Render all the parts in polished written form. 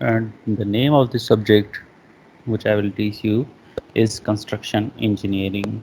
And the name of the subject which I will teach you is construction engineering.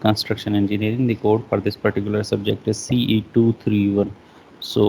construction engineering. The code for this particular subject is CE231. So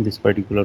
this particular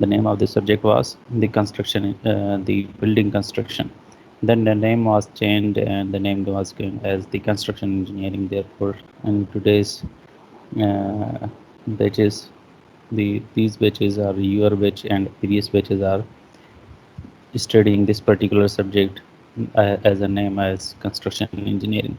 the name of the subject was the construction, the building construction. Then the name was changed and the name was given as the construction engineering. Therefore, in today's batches, these batches are your batch and previous batches are studying this particular subject as a name as construction engineering.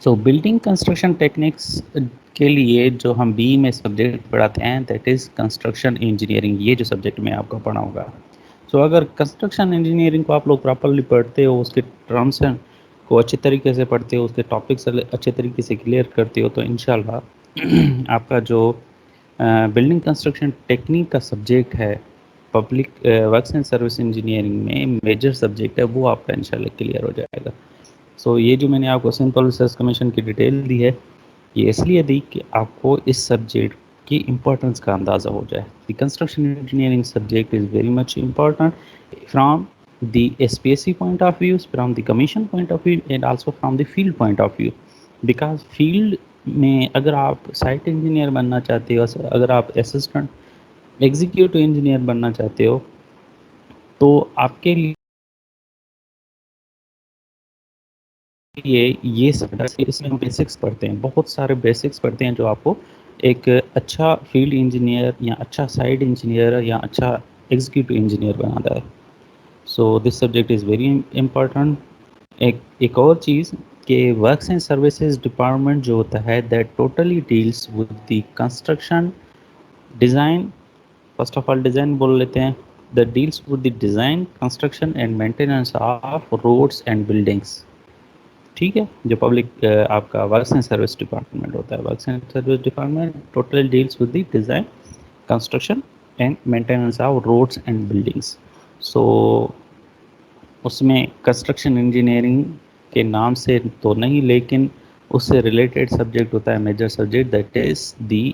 So building construction techniques کے لیے جو ہم be میں subject پڑھاتے ہیں that is construction engineering, یہ جو subject میں آپ کو پڑھاؤں گا. سو اگر کنسٹرکشن انجینئرنگ کو آپ لوگ پراپرلی پڑھتے ہو، اس کے ٹرمس کو اچھے طریقے سے پڑھتے ہو، اس کے ٹاپکس اچھے طریقے سے کلیئر کرتے ہو، تو انشاءاللہ آپ کا جو بلڈنگ کنسٹرکشن ٹیکنیک کا سبجیکٹ ہے public works and service engineering میں میجر سبجیکٹ ہے، وہ آپ کا انشاءاللہ کلیئر ہو جائے گا. سو یہ جو میں نے آپ کو سمپل ریسرچ کمیشن کی ڈیٹیل دی ہے، یہ اس لیے دی کہ آپ کو اس سبجیکٹ کی امپورٹنس کا اندازہ ہو جائے. The construction engineering subject is very much important from the S P S C point of view, from the commission point of view and also from the field point of view. Because field میں اگر آپ site engineer بننا چاہتے ہو، اگر آپ assistant executive engineer بننا چاہتے ہو، تو آپ کے لیے یہ اس میں ہم بیسکس پڑھتے ہیں، بہت سارے بیسکس پڑھتے ہیں جو آپ کو ایک اچھا فیلڈ انجینئر یا اچھا سائٹ انجینئر یا اچھا ایگزیکیوٹو انجینئر بناتا ہے. So this subject is very important. ایک اور چیز کہ ورکس اینڈ سروسز ڈپارٹمنٹ جو ہوتا ہے that totally deals with the construction design. First of all design بول لیتے ہیں. That deals with the design construction and maintenance of roads and buildings. ٹھیک ہے، جو پبلک آپ کا ورکس اینڈ سروس ڈپارٹمنٹ ہوتا ہے، works and service department total deals with the design construction and maintenance of roads and buildings. So اس میں construction engineering کے نام سے تو نہیں، لیکن اس سے ریلیٹڈ سبجیکٹ ہوتا ہے major subject that is the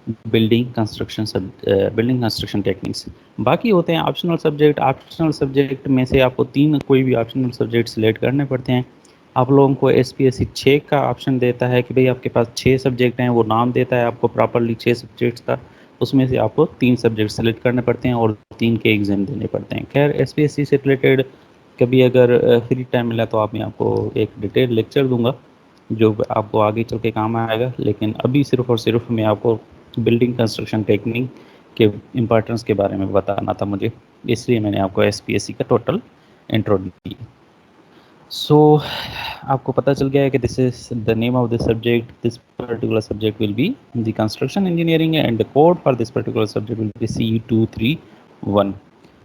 building construction techniques. باقی ہوتے ہیں آپشنل سبجیکٹ. آپشنل سبجیکٹ میں سے آپ کو کوئی بھی آپشنل سبجیکٹ سلیکٹ کرنے پڑتے ہیں. آپ لوگوں کو ایس پی ایس سی 6 کا آپشن دیتا ہے کہ بھئی آپ کے پاس 6 سبجیکٹ ہیں، وہ نام دیتا ہے آپ کو پراپرلی 6 سبجیکٹس کا، اس میں سے آپ کو 3 سبجیکٹ سلیکٹ کرنے پڑتے ہیں اور 3 کے ایگزام دینے پڑتے ہیں. خیر ایس پی ایس سی سے ریلیٹڈ کبھی اگر فری ٹائم ملا تو آپ میں آپ کو ایک ڈیٹیل لیکچر دوں گا جو آپ کو آگے چل کے کام آئے گا. لیکن ابھی صرف اور صرف میں آپ کو بلڈنگ کنسٹرکشن ٹیکنیک کے امپورٹنس کے بارے میں بتانا تھا مجھے، اس لیے میں نے آپ کو ایس پی ایس سی کا ٹوٹل انٹرو دی. سو آپ کو پتہ چل گیا ہے کہ this is the name of this subject. This particular subject will be the construction engineering and the code for this particular subject will be CE231.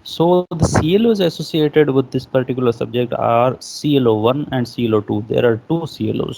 So the CLOs associated with this particular subject are CLO1 and CLO2. There are two CLOs.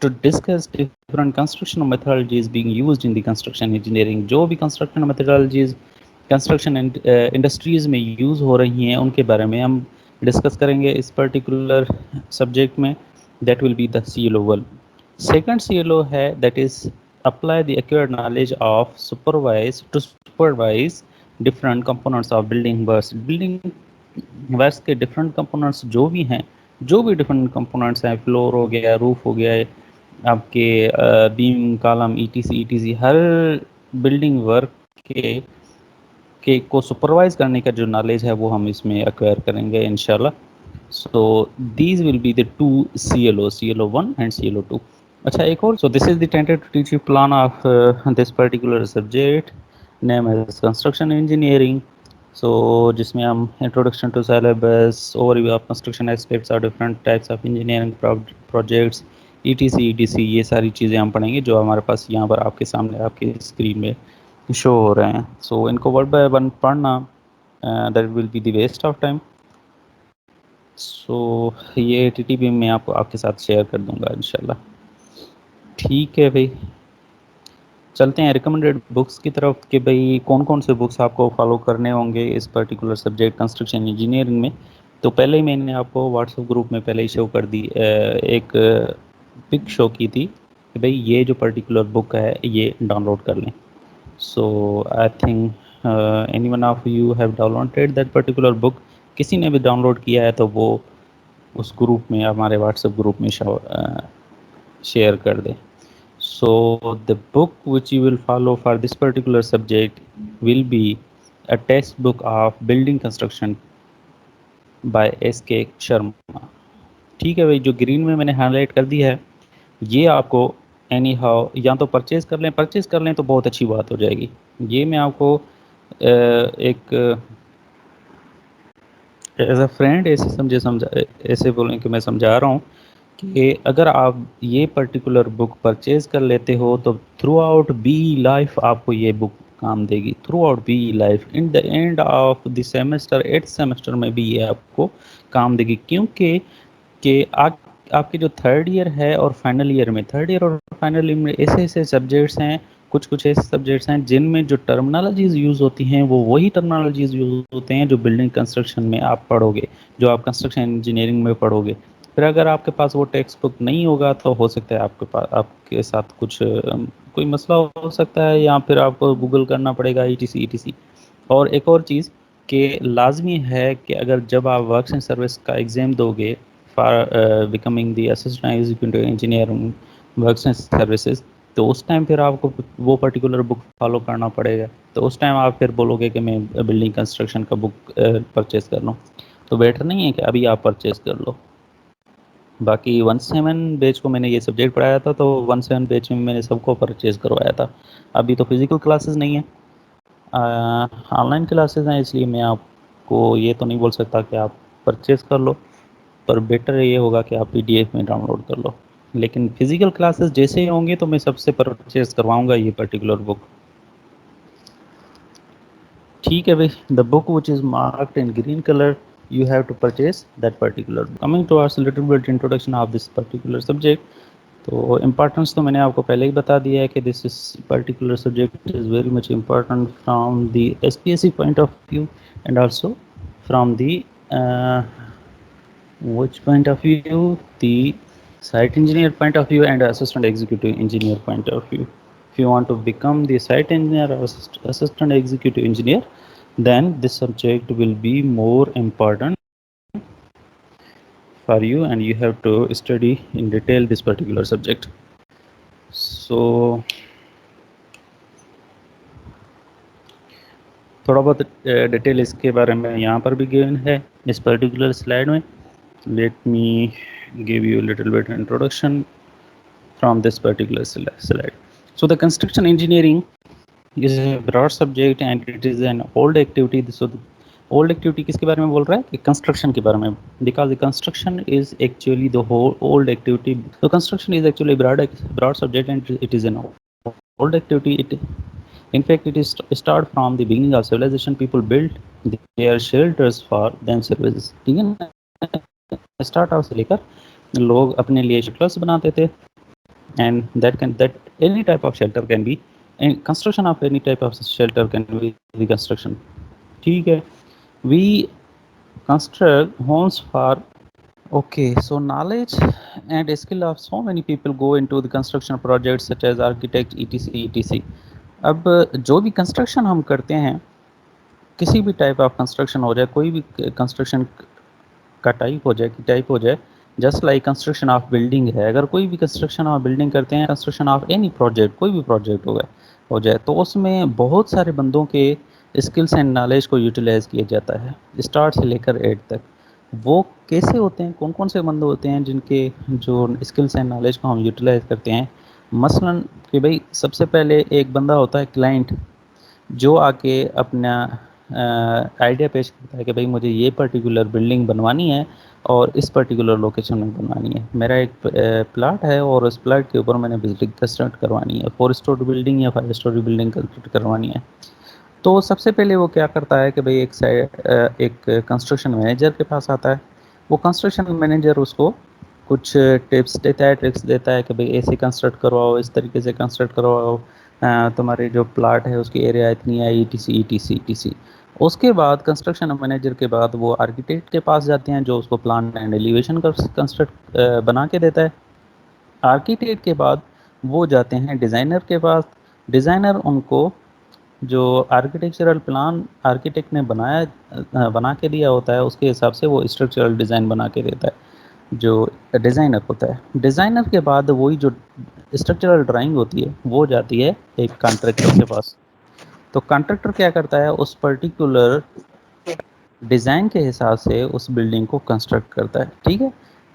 to discuss different construction methodologies being used in the construction engineering. جو بھی construction methodologies construction industries میں use ہو رہی ہیں ان کے بارے میں ہم discuss کریں گے اس پرٹیکولر سبجیکٹ میں. That will be the CLO1. Second CLO ہے that is apply the accurate knowledge of supervise different components of building works. Building works کے ڈفرنٹ کمپوننٹس جو بھی ہیں، جو بھی ڈفرنٹ کمپوننٹس ہیں، فلور ہو گیا، روف ہو گیا، آپ کے بیم کالم ETC ہر بلڈنگ ورک کے کو سپروائز کرنے کا جو نالج ہے وہ ہم اس میں ایکوائر کریں گے انشاءاللہ. So these will be the 2 CLO1 and CLO2. اچھا ایک اور. So this is the tentative teaching plan of this particular subject name as construction engineering. So جس میں ہم introduction to syllabus, overview of construction aspects اور different types of engineering projects ETC یہ ساری چیزیں ہم پڑھیں گے جو ہمارے پاس یہاں پر آپ کے سامنے آپ کی اسکرین میں شو ہو رہے ہیں. سو ان کو ورڈ بائی ون پڑھنا that will be the waste of time. So یہ TTP میں آپ کے ساتھ شیئر کر دوں گا انشاءاللہ. ٹھیک ہے بھائی، چلتے ہیں ریکمنڈیڈ بکس کی طرف کہ بھئی کون کون سے بکس آپ کو فالو کرنے ہوں گے اس پرٹیکولر سبجیکٹ کنسٹرکشن انجینئرنگ میں. تو پہلے ہی میں نے آپ کو واٹس ایپ گروپ میں پہلے ہی شو کر دی، ایک پک شو کی تھی کہ بھئی یہ جو پرٹیکولر بک ہے یہ ڈاؤن لوڈ کر لیں. So I think any one of you have downloaded that particular book. کسی نے بھی ڈاؤن لوڈ کیا ہے تو وہ اس گروپ میں، ہمارے واٹس ایپ گروپ میں شیئر کر دیں. So the book which you will follow for this particular subject will be a textbook of building construction by S.K. Sharma. ٹھیک ہے بھائی، جو گرین میں نے ہائی لائٹ کر دی ہے یہ آپ کو اینی ہاؤ یا تو پرچیز کر لیں تو بہت اچھی بات ہو جائے گی. یہ میں آپ کو ایک ایز اے فرینڈ ایسے سمجھا ایسے بولیں کہ میں سمجھا رہا ہوں کہ اگر آپ یہ پرٹیکولر بک پرچیز کر لیتے ہو تو تھرو آؤٹ بی لائف آپ کو یہ بک کام دے گی. Throughout be life in the end of the semester 8 semester میں بھی یہ آپ کو کام دے گی. کیونکہ کہ آپ کے جو تھرڈ ایئر ہے اور فائنل ایئر میں ایسے ایسے سبجیکٹس ہیں, کچھ ایسے سبجیکٹس ہیں جن میں جو ٹرمنالوجیز یوز ہوتی ہیں وہ وہی ٹرمنالوجیز یوز ہوتے ہیں جو بلڈنگ کنسٹرکشن میں آپ پڑھو گے, جو آپ کنسٹرکشن انجینئرنگ میں پڑھو گے. پھر اگر آپ کے پاس وہ ٹیکسٹ بک نہیں ہوگا تو ہو سکتا ہے آپ کے ساتھ کچھ کوئی مسئلہ ہو سکتا ہے, یا پھر آپ کو گوگل کرنا پڑے گا ETC. اور ایک اور چیز کہ لازمی ہے کہ اگر جب آپ ورکس اینڈ سروس کا ایگزام دو گے for becoming the assistant executive engineer works and services, تو اس ٹائم پھر آپ کو وہ پرٹیکولر بک فالو کرنا پڑے گا. تو اس ٹائم آپ پھر بولو گے کہ میں بلڈنگ کنسٹرکشن کا بک پرچیز کر لوں, تو بیٹر نہیں ہے کہ ابھی آپ پرچیز کر لو. باقی 1-7 بیچ کو میں نے یہ سبجیکٹ پڑھایا تھا, تو 1-7 بیچ میں میں نے سب کو پرچیز کروایا تھا. ابھی تو فزیکل کلاسز نہیں ہیں, آن لائن کلاسز ہیں, اس لیے میں آپ کو یہ تو نہیں بول سکتا کہ آپ پرچیز کر لو, پر بیٹر یہ ہوگا کہ آپ PDF میں ڈاؤن لوڈ کر لو. لیکن فزیکل کلاسز جیسے ہی ہوں گے تو میں سب سے پرچیز کرواؤں گا یہ پرٹیکولر بک. ٹھیک ہے بھائی, the book which is marked in green colour you have to purchase that particular book. Coming to us a little bit introduction of this particular subject, تو امپورٹنس تو میں نے آپ کو پہلے ہی بتا دیا ہے کہ this is particular subject is very much important from the SPSC point of view and also from the which point of view, the site engineer point of view and assistant executive engineer point of view. If you want to become the site engineer or assistant executive engineer, then this subject will be more important for you and you have to study in detail this particular subject. So تھوڑا بہت detail اس کے بارے میں یہاں پر بھی given ہے اس particular slide میں. Let me give you little bit introduction from this particular slide. So the construction engineering is a broad subject and it is an old activity. So old activity کس کے بارے میں بول رہا ہے کہ کنسٹرکشن کے بارے میں, because the construction is actually the whole old activity. So construction is actually a broad subject and it is an old activity. In fact it is start from the beginning of civilization. People built their shelters for themselves. ٹھیک ہے نا, start out سے لے کر لوگ اپنے لیے shelters بناتے تھے, and that any type of shelter can be, and construction of any type of shelter can be the construction. ٹھیک ہے, we construct homes for, okay, so knowledge and skill of so many people go into the construction projects such as architect etc. اب جو بھی construction ہم کرتے ہیں, کسی بھی ٹائپ آف کنسٹرکشن ہو جائے, کوئی بھی کنسٹرکشن کا ٹائپ ہو جائے just like construction of building ہے. اگر کوئی بھی کنسٹرکشن آف بلڈنگ کرتے ہیں, کنسٹرکشن آف اینی پروجیکٹ, کوئی بھی پروجیکٹ ہو جائے, تو اس میں بہت سارے بندوں کے اسکلس اینڈ نالج کو یوٹیلائز کیا جاتا ہے اسٹارٹ سے لے کر ایڈ تک. وہ کیسے ہوتے ہیں, کون کون سے بندے ہوتے ہیں جن کے جو اسکلس اینڈ نالج کو ہم یوٹیلائز کرتے ہیں. مثلاً کہ بھائی سب سے پہلے ایک بندہ ہوتا ہے کلائنٹ, جو آ کے اپنا آئیڈیا پیش کرتا ہے کہ بھائی مجھے یہ پرٹیکولر بلڈنگ بنوانی ہے اور اس پرٹیکولر لوکیشن میں بنوانی ہے. میرا ایک پلاٹ ہے اور اس پلاٹ کے اوپر میں نے بلڈنگ کنسٹرکٹ کروانی ہے, 4 اسٹوری بلڈنگ یا 5 اسٹوری بلڈنگ کنسٹرکٹ کروانی ہے. تو سب سے پہلے وہ کیا کرتا ہے کہ بھائی ایک کنسٹرکشن مینیجر کے پاس آتا ہے. وہ کنسٹرکشن مینیجر اس کو کچھ ٹپس دیتا ہے, ٹرکس دیتا ہے کہ بھائی ایسے کنسٹرکٹ کرواؤ, اس طریقے سے کنسٹرکٹ کرواؤ, تمہاری جو پلاٹ ہے اس کی ایریا اتنی ہے, ETC. اس کے بعد کنسٹرکشن مینیجر کے بعد وہ آرکیٹیکٹ کے پاس جاتے ہیں جو اس کو پلان اینڈ ایلیویشن کا کنسٹرکٹ بنا کے دیتا ہے. آرکیٹیکٹ کے بعد وہ جاتے ہیں ڈیزائنر کے پاس. ڈیزائنر ان کو جو آرکیٹیکچرل پلان آرکیٹیکٹ نے بنا کے دیا ہوتا ہے اس کے حساب سے وہ اسٹرکچرل ڈیزائن بنا کے دیتا ہے جو ڈیزائنر ہوتا ہے. ڈیزائنر کے بعد وہی جو اسٹرکچرل ڈرائنگ ہوتی ہے وہ جاتی ہے ایک کانٹریکٹر کے پاس. تو کانٹریکٹر کیا کرتا ہے, اس پرٹیکولر ڈیزائن کے حساب سے اس بلڈنگ کو کنسٹرکٹ کرتا ہے. ٹھیک ہے,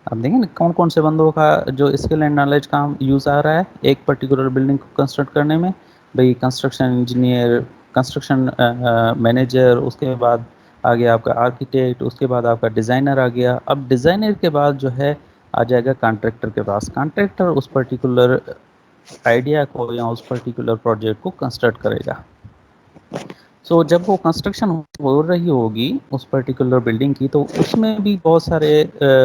اب دیکھیں نا کون کون سے بندوں کا جو اسکل اینڈ نالج کا یوز آ رہا ہے ایک پرٹیکولر بلڈنگ کو کنسٹرکٹ کرنے میں. بھئی کنسٹرکشن انجینئر, کنسٹرکشن مینیجر, اس کے بعد آگے آپ کا آرکیٹیکٹ، اس کے بعد آپ کا ڈیزائنر آ گیا. اب ڈیزائنر کے بعد جو ہے آ جائے گا کانٹریکٹر کے پاس. کانٹریکٹر اس پرٹیکولر آئیڈیا کو یا اس پرٹیکولر پروجیکٹ کو کنسٹرکٹ کرے گا. سو جب وہ کنسٹرکشن ہو رہی ہوگی اس پرٹیکولر بلڈنگ کی، تو اس میں بھی بہت سارے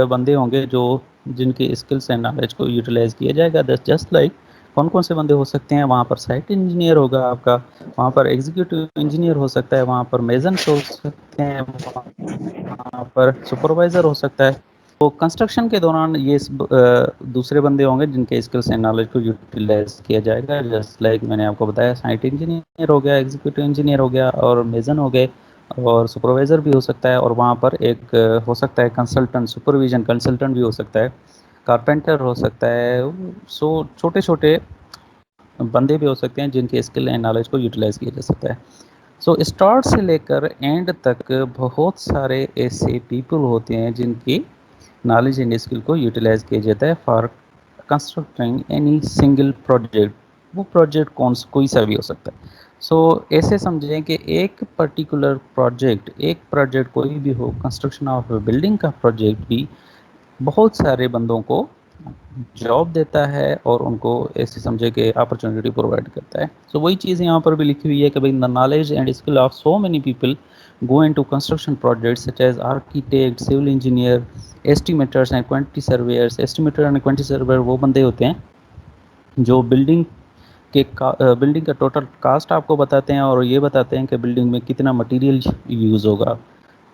بندے ہوں گے جو جن کی اسکلس اینڈ نالج کو یوٹیلائز کیا جائے گا. جسٹ لائک کون کون سے بندے ہو سکتے ہیں وہاں پر؟ سائٹ انجینئر ہوگا آپ کا، وہاں پر ایگزیکٹو انجینئر ہو سکتا ہے، وہاں پر میزنس ہو سکتے ہیں، وہاں پر سپروائزر ہو سکتا ہے. تو کنسٹرکشن کے دوران یہ دوسرے بندے ہوں گے جن کے اسکلس اینڈ نالج کو یوٹیلائز کیا جائے گا. جسٹ لائک میں نے آپ کو بتایا، سائٹ انجینئر ہو گیا، ایگزیکٹو انجینئر ہو گیا، اور میزن ہو گئے، اور سپروائزر بھی ہو سکتا ہے. اور وہاں پر ایک ہو سکتا ہے کنسلٹنٹ، سپرویژن کنسلٹنٹ بھی ہو سکتا ہے، کارپینٹر ہو سکتا ہے. سو چھوٹے چھوٹے بندے بھی ہو سکتے ہیں جن کے اسکل اینڈ نالج کو یوٹیلائز کیا جا سکتا ہے. سو اسٹارٹ سے لے کر اینڈ تک بہت سارے ایسے پیپل ہوتے ہیں جن کی نالج اینڈ اسکل کو یوٹیلائز کیا جاتا ہے for constructing any single project. وہ پروجیکٹ کوئی سا بھی ہو سکتا ہے. سو ایسے سمجھیں کہ ایک پرٹیکولر ایک پروجیکٹ کوئی بھی ہو، کنسٹرکشن آف بلڈنگ کا پروجیکٹ بھی بہت سارے بندوں کو جاب دیتا ہے اور ان کو ایسے سمجھے کہ اپرچونٹی پرووائڈ کرتا ہے. سو وہی چیز یہاں پر بھی لکھی ہوئی ہے کہ بھائی the knowledge and skill of so many people go into construction projects such as architect, civil engineer, estimators and quantity surveyors. Estimator and quantity surveyor وہ بندے ہوتے ہیں جو بلڈنگ کا ٹوٹل کاسٹ آپ کو بتاتے ہیں اور یہ بتاتے ہیں کہ بلڈنگ میں کتنا مٹیریل یوز ہوگا.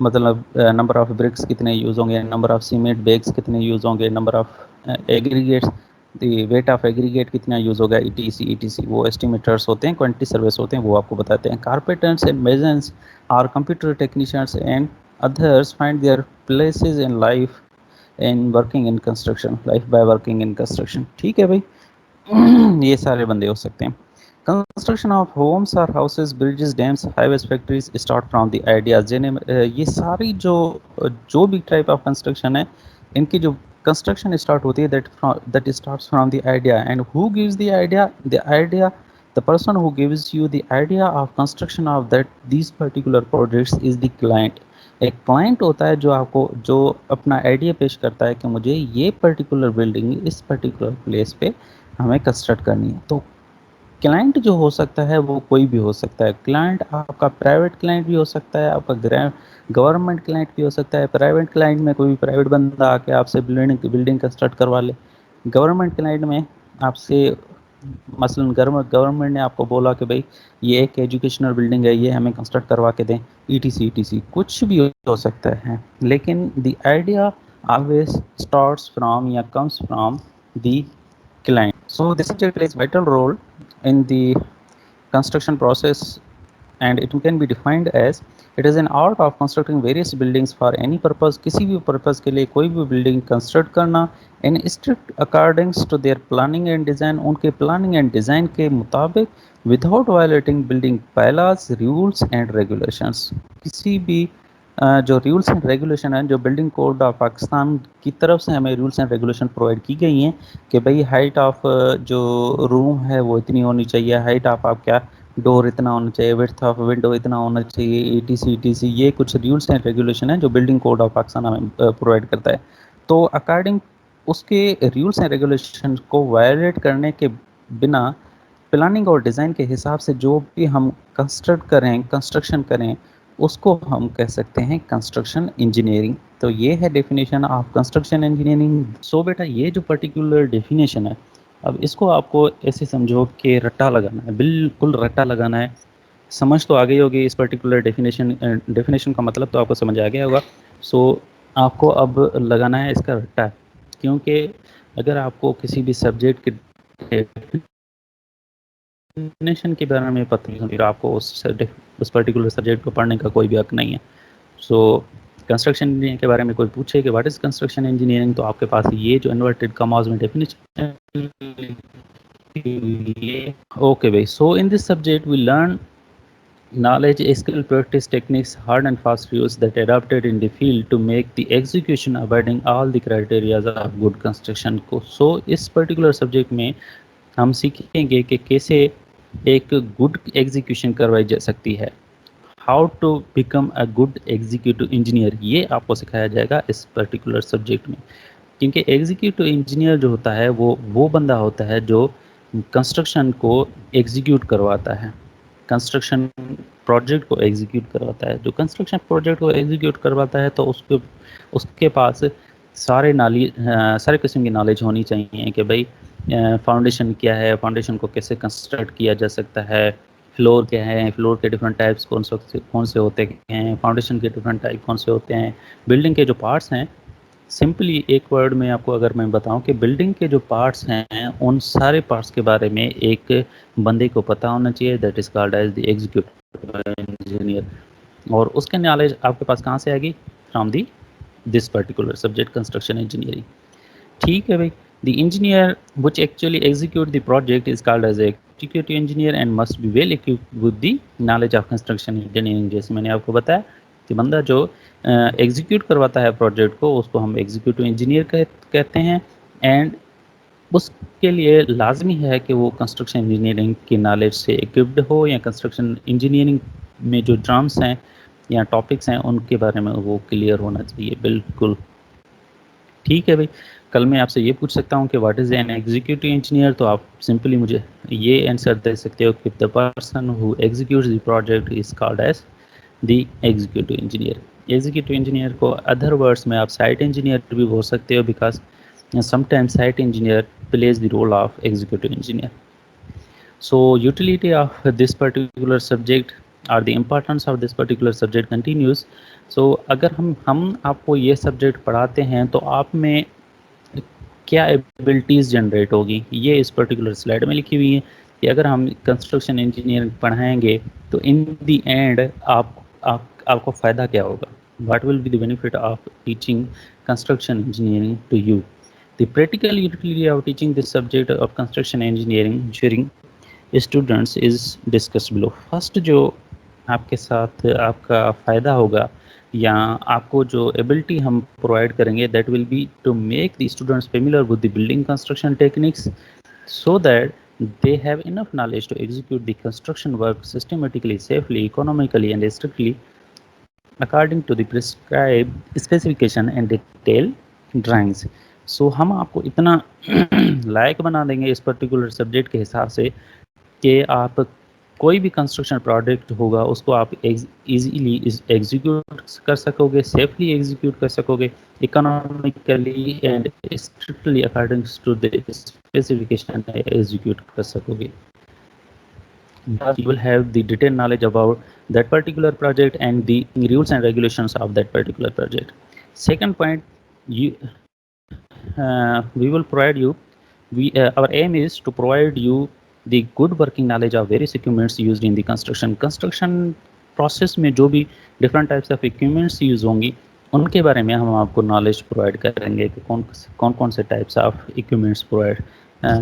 مطلب نمبر آف برکس کتنے یوز ہوں گے، نمبر آف سیمنٹ بیگس کتنے یوز ہوں گے، number of aggregates, the weight of aggregate کتنا یوز ہوگا، ای ٹی سی. وہ ایسٹیمیٹرس ہوتے ہیں، کوانٹٹی سرویس ہوتے ہیں، وہ آپ کو بتاتے ہیں. Carpenters and masons are computer technicians and others find their places in life in working in construction, life by working in construction. ٹھیک ہے بھائی، یہ سارے بندے ہو سکتے ہیں. کنسٹرکشن آف ہومس اور houses, bridges, dams, highways, factories start from the ideas. یہ ساری جو بھی ٹائپ آف کنسٹرکشن ہے، ان کی جو کنسٹرکشن اسٹارٹ ہوتی ہے that starts from the idea. And who gives the idea? the person who gives you the idea of construction of these particular projects is the client. ایک client ہوتا ہے جو آپ کو اپنا آئیڈیا پیش کرتا ہے کہ مجھے یہ پرٹیکولر بلڈنگ اس پرٹیکولر پلیس پہ ہمیں کنسٹرکٹ کرنی ہے. تو کلائنٹ جو ہو سکتا ہے وہ کوئی بھی ہو سکتا ہے. کلائنٹ آپ کا پرائیویٹ کلائنٹ بھی ہو سکتا ہے، آپ کا گورنمنٹ کلائنٹ بھی ہو سکتا ہے. پرائیویٹ کلائنٹ میں کوئی پرائیویٹ بندہ آ کے آپ سے بلڈنگ کنسٹرکٹ کروا لے. گورنمنٹ کلائنٹ میں آپ سے مثلاً گورنمنٹ نے آپ کو بولا کہ بھائی یہ ایک ایجوکیشنل بلڈنگ ہے، یہ ہمیں کنسٹرکٹ کروا کے دیں، ای ٹی سی کچھ بھی ہو سکتا ہے. لیکن the idea always starts from یا comes from the client. So this subject plays vital role in the construction process, and it can be defined as it is an art of constructing various buildings for any purpose. کسی بھی purpose کے لیے کوئی بھی building construct کرنا in strict accordance to their planning and design، ان کے planning and design کے مطابق without violating building bylaws, rules and regulations. کسی بھی جو رولس اینڈ ریگولیشن ہیں، جو بلڈنگ کوڈ آف پاکستان کی طرف سے ہمیں رولس اینڈ ریگولیشن پرووائڈ کی گئی ہیں کہ بھئی ہائٹ آف جو روم ہے وہ اتنی ہونی چاہیے، ہائٹ آف آپ کیا ڈور اتنا ہونا چاہیے، وڈتھ آف ونڈو اتنا ہونا چاہیے، ای ٹی سی. یہ کچھ رولس اینڈ ریگولیشن ہیں جو بلڈنگ کوڈ آف پاکستان ہمیں پرووائڈ کرتا ہے. تو اکارڈنگ اس کے رولس اینڈ ریگولیشن کو وائلیٹ کرنے کے بنا پلاننگ اور ڈیزائن کے حساب سے جو بھی ہم کنسٹرکشن کریں اس کو ہم کہہ سکتے ہیں کنسٹرکشن انجینئرنگ. تو یہ ہے ڈیفینیشن آف کنسٹرکشن انجینئرنگ. سو بیٹا یہ جو پرٹیکولر ڈیفینیشن ہے، اب اس کو آپ کو ایسے سمجھو کہ رٹا لگانا ہے، بالکل رٹا لگانا ہے. سمجھ تو آ گئی ہوگی اس پرٹیکولر ڈیفینیشن کا مطلب تو آپ کو سمجھ آ گیا ہوگا. سو آپ کو اب لگانا ہے اس کا رٹا، کیونکہ اگر آپ کو کسی بھی سبجیکٹ کے ڈیفینیشن کے بارے میں پتہ نہیں ہوگی، آپ کو اس پرٹیکولر سبجیکٹ کو پڑھنے کا کوئی بھی حق نہیں ہے. سو کنسٹرکشن انجینئرنگ کے بارے میں کوئی پوچھے کہ واٹ از کنسٹرکشن انجینئرنگ، تو آپ کے پاس یہ جو انورٹیڈ کماز میں ڈیفینیشن اوکے بھائی. So in this subject we learn knowledge, skill, practice, techniques, hard and fast rules that adapted in the field to make the execution abiding all the criteria of good construction کو. سو اس particular subject میں ہم سیکھیں گے کہ کیسے ایک good execution کروائی جا سکتی ہے. How to become a good executive engineer, یہ آپ کو سکھایا جائے گا اس پرٹیکولر سبجیکٹ میں. کیونکہ ایگزیکیوٹو انجینئر جو ہوتا ہے وہ بندہ ہوتا ہے جو کنسٹرکشن کو ایگزیکیوٹ کرواتا ہے، کنسٹرکشن پروجیکٹ کو ایگزیکیوٹ کرواتا ہے. جو کنسٹرکشن پروجیکٹ کو ایگزیکیوٹ کرواتا ہے تو اس کے پاس سارے قسم کی نالج ہونی چاہیے کہ بھائی فاؤنڈیشن کیا ہے، فاؤنڈیشن کو کیسے کنسٹرکٹ کیا جا سکتا ہے، فلور کیا ہے، فلور کے ڈفرینٹ ٹائپس کون سے ہوتے ہیں، فاؤنڈیشن کے ڈفرینٹ ٹائپ کون سے ہوتے ہیں، بلڈنگ کے جو پارٹس ہیں. سمپلی ایک ورڈ میں آپ کو اگر میں بتاؤں کہ بلڈنگ کے جو پارٹس ہیں ان سارے پارٹس کے بارے میں ایک بندے کو پتہ ہونا چاہیے، that is called as the executive engineer. اور اس کے نالج آپ کے پاس کہاں سے آئے گی؟ From the this particular subject construction engineering. ٹھیک ہے بھائی. The engineer which actually execute the project is called as executive engineer and must be well equipped with the knowledge of construction engineering. جیسے میں نے آپ کو بتایا کہ بندہ جو ایگزیکیوٹ کرواتا ہے پروجیکٹ کو اس کو ہم ایگزیکیوٹو انجینئر کہتے ہیں. اینڈ اس کے لیے لازمی ہے کہ وہ کنسٹرکشن انجینئرنگ کی نالج سے اکوپڈ ہو، یا کنسٹرکشن انجینئرنگ میں جو ٹرمس ہیں یا ٹاپکس ہیں ان کے بارے میں وہ کلیئر ہونا چاہیے. بالکل ٹھیک ہے بھائی. کل میں آپ سے یہ پوچھ سکتا ہوں کہ what is an executive engineer, تو آپ سمپلی مجھے یہ آنسر دے سکتے ہو کہ the person who executes the project is called as the executive engineer. Executive engineer کو ادر ورڈس میں آپ سائٹ انجینئر بھی بول سکتے ہو، because sometimes site engineer plays the role of executive engineer. So utility of this particular subject or the importance of this particular subject continues. So اگر ہم آپ کو یہ سبجیکٹ پڑھاتے ہیں تو آپ میں کیا ایبلٹیز جنریٹ ہوگی، یہ اس پرٹیکولر سلائڈ میں لکھی ہوئی ہے کہ اگر ہم کنسٹرکشن انجینئرنگ پڑھائیں گے تو ان دی اینڈ آپ کو فائدہ کیا ہوگا. What will be the benefit of teaching construction engineering to you. The practical utility of teaching this subject of construction engineering during students is discuss below. First جو آپ کے ساتھ آپ کا فائدہ ہوگا یا آپ کو جو ایبلٹی ہم پرووائڈ کریں گے that will be to make the students familiar with the building construction techniques so that they have enough knowledge to execute the construction work systematically, safely, economically and strictly according to the prescribed specification and detailed drawings. So ہم آپ کو اتنا لائق بنا دیں گے اس particular subject کے حساب سے کہ آپ کوئی بھی کنسٹرکشن پروجیکٹ ہوگا اس کو آپ ایزیلی ایگزیکیوٹ کر سکو گے، سیفلی ایگزیکیوٹ کر سکو گے، economically and strictly according to the specification execute کر سکو گے. You will have the detailed knowledge about that particular project and the rules and regulations of that particular project. Second point, we will provide you, our aim is to provide you the good working knowledge of various equipments used in the construction process میں جو بھی different types of equipments use ہوں گی ان کے بارے میں ہم آپ کو نالج پرووائڈ کریں گے کہ کون سے ٹائپس آف equipments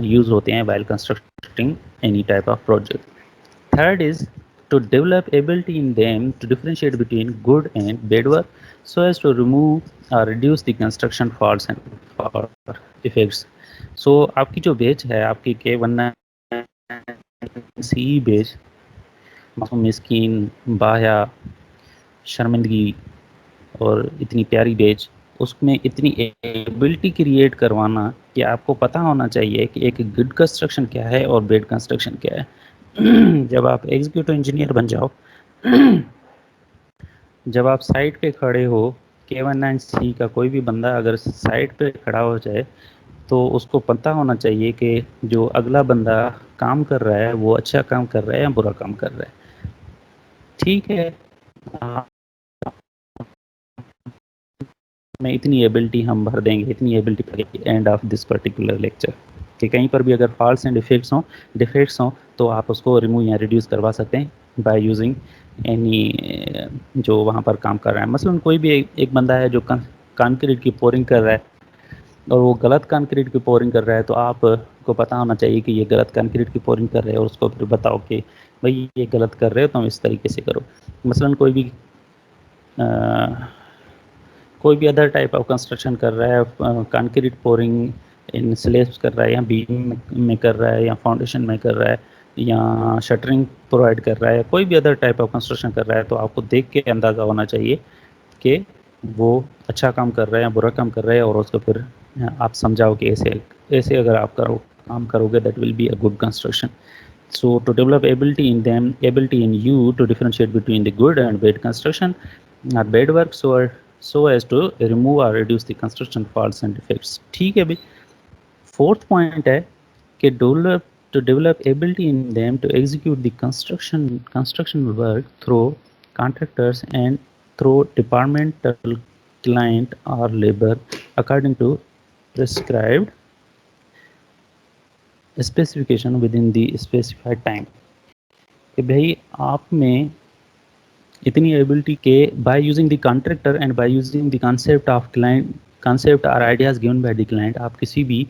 یوز ہوتے ہیں while constructing any type of project. Third is to develop ability in them to differentiate between good and bad work so as to remove or reduce the construction faults and effects. So آپ کی جو بیچ ہے آپ کی K19C بیچ معصوم مسکین باحیا شرمندگی اور اتنی پیاری بیچ، اس میں اتنی ایبلٹی کریٹ کروانا کہ آپ کو پتہ ہونا چاہیے کہ ایک گڈ کنسٹرکشن کیا ہے اور بیڈ کنسٹرکشن کیا ہے. جب آپ ایگزیکیوٹو انجینئر بن جاؤ، جب آپ سائٹ پہ کھڑے ہو K19C کا کوئی بھی بندہ اگر سائٹ پہ کھڑا ہو جائے تو اس کو پتہ ہونا چاہیے کہ جو اگلا بندہ کام کر رہا ہے وہ اچھا کام کر رہا ہے یا برا کام کر رہا ہے. ٹھیک ہے، میں اتنی ایبلٹی ہم بھر دیں گے، اتنی ability and of this particular lecture کہ کہیں پر بھی اگر فالٹس اینڈ ڈیفیکٹس ہوں تو آپ اس کو ریموو یا ریڈیوس کروا سکتے ہیں بائی یوزنگ اینی جو وہاں پر کام کر رہا ہے. مثلا کوئی بھی ایک بندہ ہے جو کانکریٹ کی پورنگ کر رہا ہے اور وہ غلط کانکریٹ کی پورنگ کر رہا ہے تو آپ کو پتہ ہونا چاہیے کہ یہ غلط کانکریٹ کی پورنگ کر رہے ہیں اور اس کو پھر بتاؤ کہ بھائی یہ غلط کر رہے ہو تو اس طریقے سے کرو. مثلا کوئی بھی ادر ٹائپ آف کنسٹرکشن کر رہا ہے، کانکریٹ پورنگ ان سلیبس کر رہا ہے یا بیم میں کر رہا ہے یا فاؤنڈیشن میں کر رہا ہے یا شٹرنگ پرووائڈ کر رہا ہے، کوئی بھی ادر ٹائپ آف کنسٹرکشن کر رہا ہے، تو آپ کو دیکھ کے اندازہ ہونا چاہیے کہ وہ اچھا کام کر رہے ہیں برا کام کر رہے ہیں، اور اس کو پھر آپ سمجھاؤ کہ ایسے اگر آپ کام کرو گے that will be a good construction. So to develop ability in you to differentiate between the good and bad construction or bad work, so as to remove or reduce the construction faults and defects. ٹھیک ہے بھائی. Fourth point ہے کہ develop ability in them to execute the construction work through contractors and through departmental client or labor according to prescribed specification within the specified time. کہ بھائی آپ میں اتنی ایبلٹی کہ by using the contractor and by using the concept اور ideas given by the client, آپ کسی بھی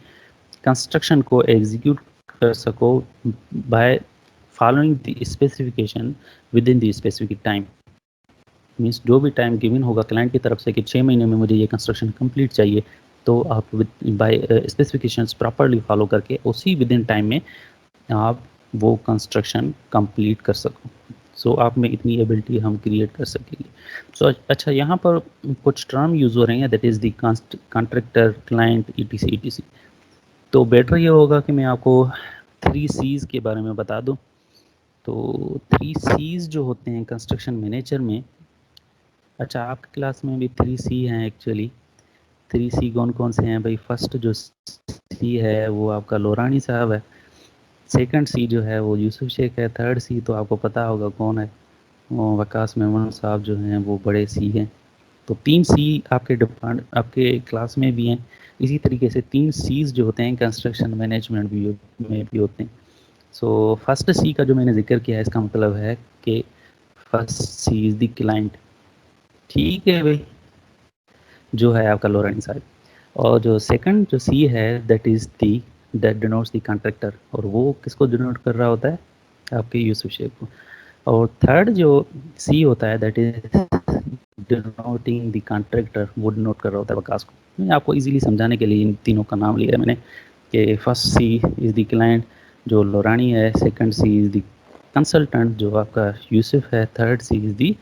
کنسٹرکشن کو ایگزیکیوٹ کر سکو by following the specification with in the specific time. Means جو بھی ٹائم گیون ہوگا کلائنٹ کی طرف سے کہ 6 مہینے میں مجھے یہ کنسٹرکشن کمپلیٹ چاہیے، تو آپ بائی اسپیسیفکیشنس پراپرلی فالو کر کے اسی ود ان ٹائم میں آپ وہ کنسٹرکشن کمپلیٹ کر سکو. سو آپ میں اتنی ایبلٹی ہم کریٹ کر سکیں گے. سو اچھا، یہاں پر کچھ ٹرم یوز ہو رہے ہیں، that is the contractor client ETC. تو بیٹر یہ ہوگا کہ میں آپ کو 3 C's کے بارے میں بتا دوں. تو 3 C's جو ہوتے ہیں کنسٹرکشن مینیجر میں، اچھا آپ کی کلاس میں بھی 3 C ہیں ایکچولی. 3 C کون سے ہیں بھائی؟ فرسٹ جو C ہے وہ آپ کا لورانی صاحب ہے، سیکنڈ C جو ہے وہ یوسف شیخ ہے، تھرڈ C تو آپ کو پتہ ہوگا کون ہے، وہ وکاس میمن صاحب جو ہیں وہ بڑے C ہیں. تو 3 C آپ کے کلاس میں بھی ہیں. اسی طریقے سے 3 C's جو ہوتے ہیں کنسٹرکشن مینجمنٹ میں بھی ہوتے ہیں. سو فرسٹ C کا جو میں نے ذکر کیا ہے، اس کا مطلب ہے کہ first C is the client. ٹھیک ہے بھائی، جو ہے آپ کا لورانی صاحب. اور جو سیکنڈ جو C ہے دیٹ ڈینوٹس دی کانٹریکٹر، اور وہ کس کو ڈینوٹ کر رہا ہوتا ہے؟ آپ کے یوسف شیخ کو. اور تھرڈ جو C ہوتا ہے that is denoting the contractor, وہ ڈینوٹ کر رہا ہوتا ہے وکاس کو. میں آپ کو ایزیلی سمجھانے کے لیے ان تینوں کا نام لیا ہے میں نے کہ first C is the client جو لورانی ہے، سیکنڈ C از دی کنسلٹنٹ جو آپ کا یوسف ہے، third C is the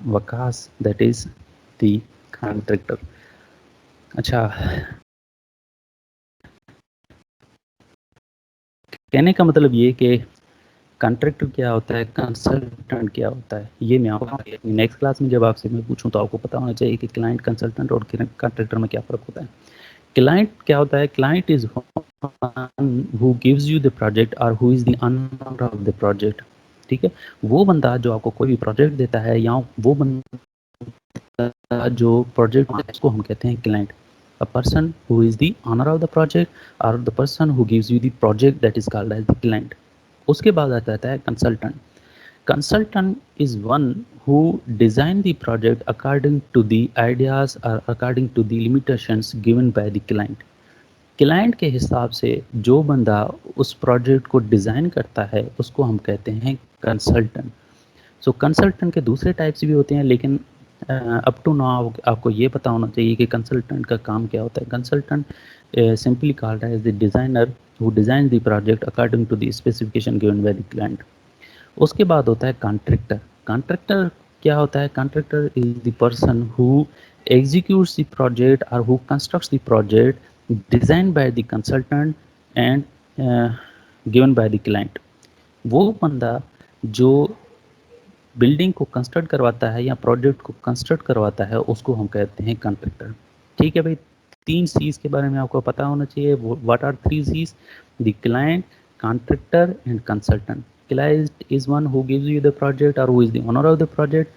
Vikas that is the contractor. اچھا، کہنے کا مطلب یہ کہ کانٹریکٹر کیا ہوتا ہے، کنسلٹنٹ کیا ہوتا ہے، یہ میں آپ کو نیکسٹ کلاس میں جب آپ سے میں پوچھوں تو آپ کو پتہ ہونا چاہیے کہ کلائنٹ، کنسلٹنٹ اور کانٹریکٹر میں کیا فرق ہوتا ہے. کلائنٹ کیا ہوتا ہے؟ Client is who gives you the project or who is the owner of the project. ٹھیک ہے، وہ بندہ جو آپ کو کوئی بھی پروجیکٹ دیتا ہے، یا وہ بندہ جو پروجیکٹ اس کو ہم کہتے ہیں client. A person who is the owner of the project or the person who gives you the project, that is called as the client. اس کے بعد آتا ہے consultant. Consultant is one who design the project according to the ideas or according to the limitations given by the client. Client کے حساب سے جو بندہ اس project کو ڈیزائن کرتا ہے اس کو ہم کہتے ہیں کنسلٹنٹ. سو کنسلٹنٹ کے دوسرے ٹائپس بھی ہوتے ہیں، لیکن اپ ٹو ناؤ آپ کو یہ پتہ ہونا چاہیے کہ کنسلٹنٹ کا کام کیا ہوتا ہے. Consultant simply called as the designer who designs the project according to the specification given by the client. اس کے بعد ہوتا ہے کانٹریکٹر. کانٹریکٹر کیا ہوتا ہے؟ Contractor is the person who executes the project or who constructs the project designed by the consultant and given by the client. وہ بندہ جو بلڈنگ کو کنسٹرکٹ کرواتا ہے یا پروجیکٹ کو کنسٹرکٹ کرواتا ہے اس کو ہم کہتے ہیں کانٹریکٹر. ٹھیک ہے بھائی، 3 C's کے بارے میں آپ کو پتہ ہونا چاہیے. What are 3 C's؟ The client, contractor and consultant. Client is one who gives you the project or who is the owner of the project.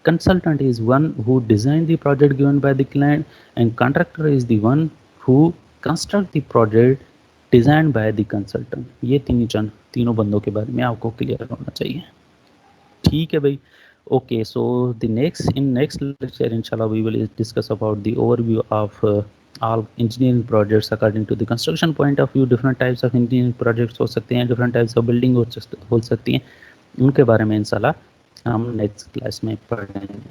Consultant is one who designs the project given by the client, and contractor is the one who construct the project designed by the consultant. یہ تینوں بندوں کے بارے میں آپ کو clear ہونا چاہیے. ٹھیک ہے بھائی. Okay, so the next lecture انشاءاللہ we will discuss about the overview of all engineering projects according to the construction point of view. Different types of engineering projects ہو سکتے ہیں، ڈفرنٹ ٹائپس آف بلڈنگ ہو سکتی ہیں، ان کے بارے میں انشاءاللہ ہم نیکسٹ کلاس میں پڑھیں گے.